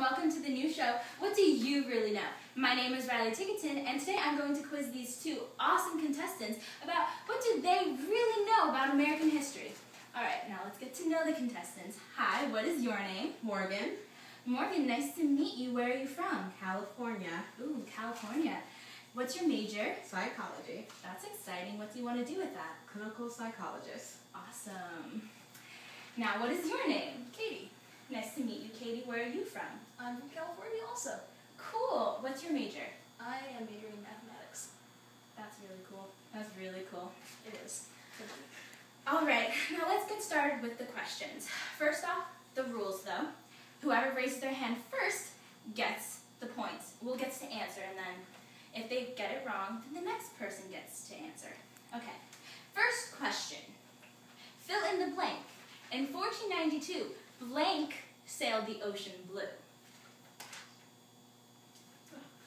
welcome to the new show, What Do You Really Know? My name is Riley Tickerton, and today I'm going to quiz these two awesome contestants about what do they really know about American history. Alright, now let's get to know the contestants. Hi, what is your name? Morgan. Morgan, nice to meet you. Where are you from? California. Ooh, California. What's your major? Psychology. That's exciting. What do you want to do with that? Clinical psychologist. Awesome. Now, what is your name? Katie. Nice to meet you, Katie. Where are you from? I'm from California also. Cool. What's your major? I am majoring in mathematics. That's really cool. That's really cool. It is. Alright, now let's get started with the questions. First off, the rules though. Whoever raises their hand first gets the points. Gets to answer, and then if they get it wrong, then the next person gets to answer. Okay, first question. Fill in the blank. In 1492, blank sailed the ocean blue.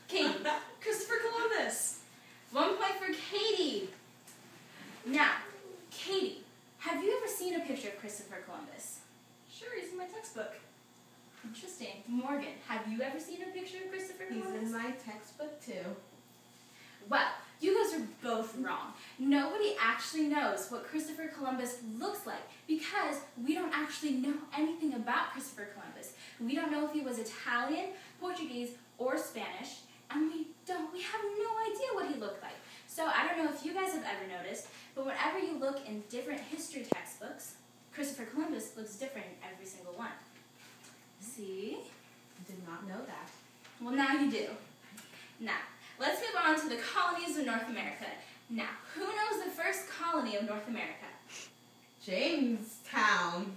Katie. Christopher Columbus. 1 point for Katie. Now, Katie, have you ever seen a picture of Christopher Columbus? Sure, he's in my textbook. Interesting. Morgan, have you ever seen a picture of Christopher Columbus? He's in my textbook too. Well, you guys are both wrong. Nobody actually knows what Christopher Columbus looks like because we don't actually know anything about Christopher Columbus. We don't know if he was Italian, Portuguese, or Spanish, and we have no idea what he looked like. So I don't know if you guys have ever noticed, but whenever you look in different history textbooks, Christopher Columbus looks different in every single one. See? I did not know that. Well, now you do. Now, let's move on to the colonies of North America. Now, who knows the first colony of North America? Jamestown.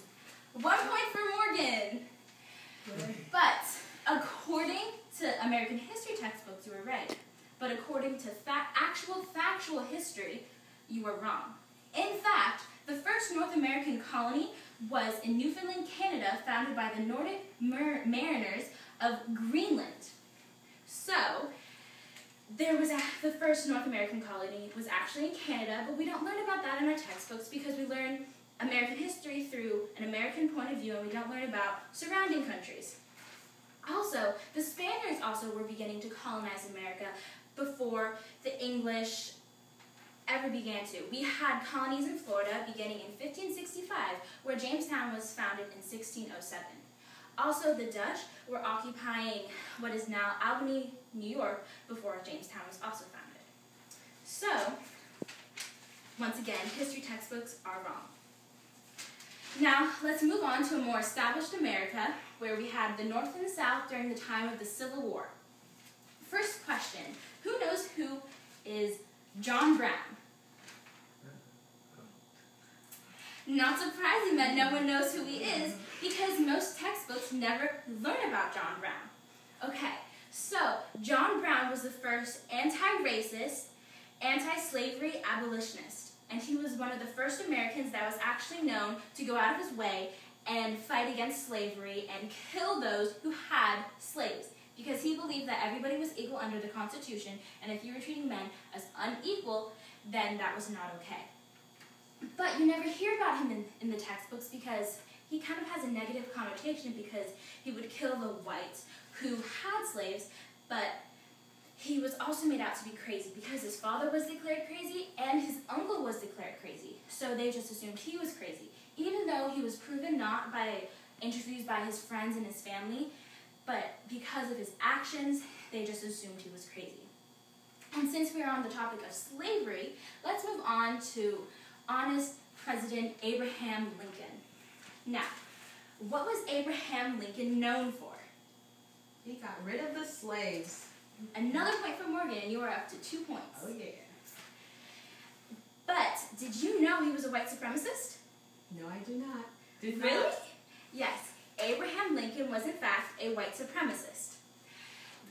1 point for Morgan. But according to American history textbooks, you were right. But according to actual factual history, you were wrong. In fact, the first North American colony was in Newfoundland, Canada, founded by the Nordic mariners of Greenland. So, the first North American colony was actually in Canada, but we don't learn about that in our textbooks because we learn American history through an American point of view, and we don't learn about surrounding countries. Also, the Spaniards also were beginning to colonize America before the English ever began to. We had colonies in Florida beginning in 1565, where Jamestown was founded in 1607. Also, the Dutch were occupying what is now Albany, New York, before Jamestown was also founded. So, once again, history textbooks are wrong. Now, let's move on to a more established America, where we had the North and the South during the time of the Civil War. First question, who knows who is John Brown? Not surprising that no one knows who he is, because most textbooks never learn about John Brown. Okay, so John Brown was the first anti-racist, anti-slavery abolitionist, and he was one of the first Americans that was actually known to go out of his way and fight against slavery and kill those who had slaves, because he believed that everybody was equal under the Constitution, and if you were treating men as unequal, then that was not okay. But you never hear about him in the textbooks because he kind of has a negative connotation because he would kill the whites who had slaves, but he was also made out to be crazy because his father was declared crazy and his uncle was declared crazy. So they just assumed he was crazy, even though he was proven not by interviews by his friends and his family, but because of his actions, they just assumed he was crazy. And since we are on the topic of slavery, let's move on to honest President Abraham Lincoln. Now, what was Abraham Lincoln known for? He got rid of the slaves. Another point for Morgan, and you are up to 2 points. Oh yeah. But did you know he was a white supremacist? No, I do not. Did Really? not. Yes, Abraham Lincoln was in fact a white supremacist.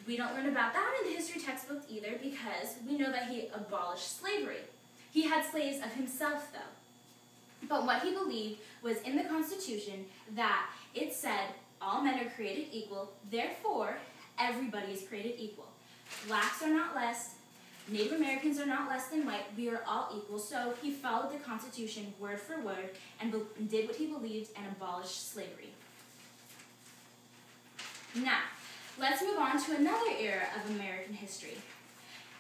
We don't learn about that in the history textbook either because we know that he abolished slavery. He had slaves of himself though. But what he believed was in the Constitution that it said all men are created equal, therefore everybody is created equal. Blacks are not less, Native Americans are not less than white, we are all equal. So he followed the Constitution word for word and did what he believed and abolished slavery. Now, let's move on to another era of American history.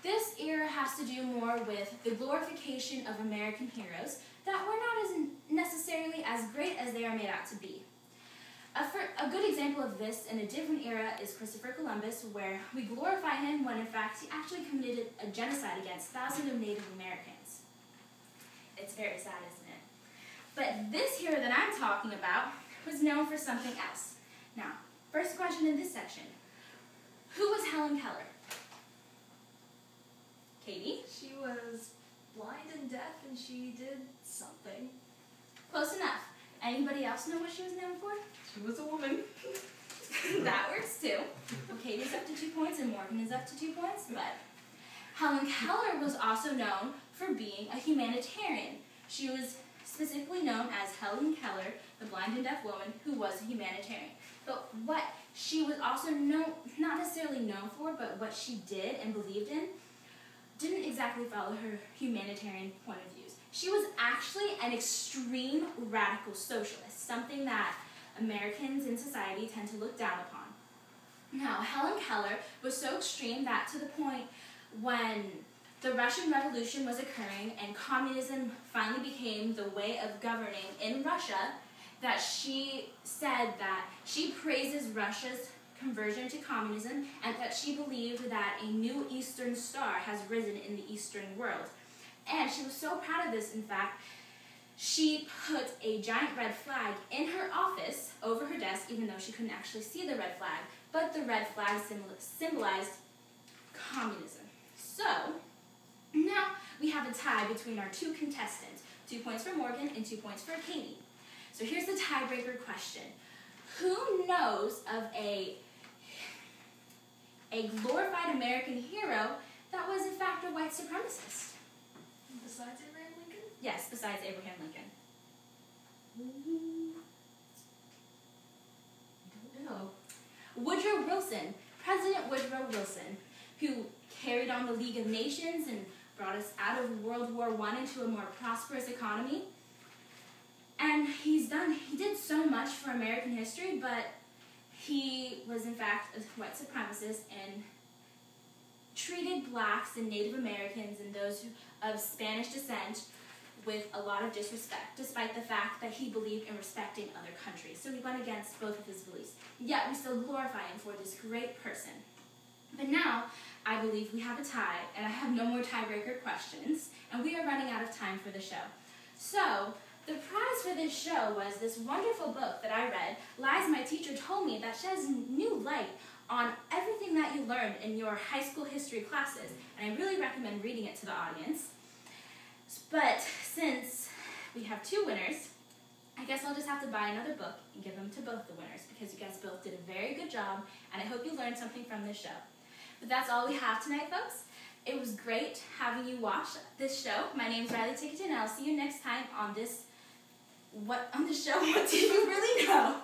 This era has to do more with the glorification of American heroes that were not as necessarily as great as they are made out to be. A good example of this in a different era is Christopher Columbus, where we glorify him when in fact he actually committed a genocide against thousands of Native Americans. It's very sad, isn't it? But this hero that I'm talking about was known for something else. Now, first question in this section. Who was Helen Keller? Katie? She was blind and deaf, and she did something. Close enough. Anybody else know what she was known for? She was a woman. That works too. Well, Katie's up to 2 points and Morgan is up to 2 points, but Helen Keller was also known for being a humanitarian. She was specifically known as Helen Keller, the blind and deaf woman who was a humanitarian. But what she was also not necessarily known for, but what she did and believed in, didn't exactly follow her humanitarian point of views. She was actually an extreme radical socialist, something that Americans in society tend to look down upon. Now, Helen Keller was so extreme that to the point when the Russian Revolution was occurring and communism finally became the way of governing in Russia, that she said that she praises Russia's conversion to communism and that she believed that a new Eastern Star has risen in the Eastern world. And she was so proud of this, in fact, she put a giant red flag in her office over her desk, even though she couldn't actually see the red flag, but the red flag symbolized communism. So, now we have a tie between our two contestants. 2 points for Morgan and 2 points for Katie. So here's the tiebreaker question. Who knows of a glorified American hero that was in fact a white supremacist? Besides Abraham Lincoln? Yes, besides Abraham Lincoln. I don't know. Woodrow Wilson, President Woodrow Wilson, who carried on the League of Nations and brought us out of World War I into a more prosperous economy. And he did so much for American history, but he was in fact a white supremacist and treated blacks and Native Americans and those of Spanish descent with a lot of disrespect, despite the fact that he believed in respecting other countries. So he went against both of his beliefs. Yet we still glorify him for this great person. But now, I believe we have a tie, and I have no more tiebreaker questions, and we are running out of time for the show. So, the prize for this show was this wonderful book that I read. Liza, my teacher, told me that sheds new light on everything that you learned in your high school history classes, and I really recommend reading it to the audience. But since we have 2 winners, I guess I'll just have to buy another book and give them to both the winners, because you guys both did a very good job, and I hope you learned something from this show. But that's all we have tonight, folks. It was great having you watch this show. My name's Riley Tickerton, and I'll see you next time on this show. What do you really know?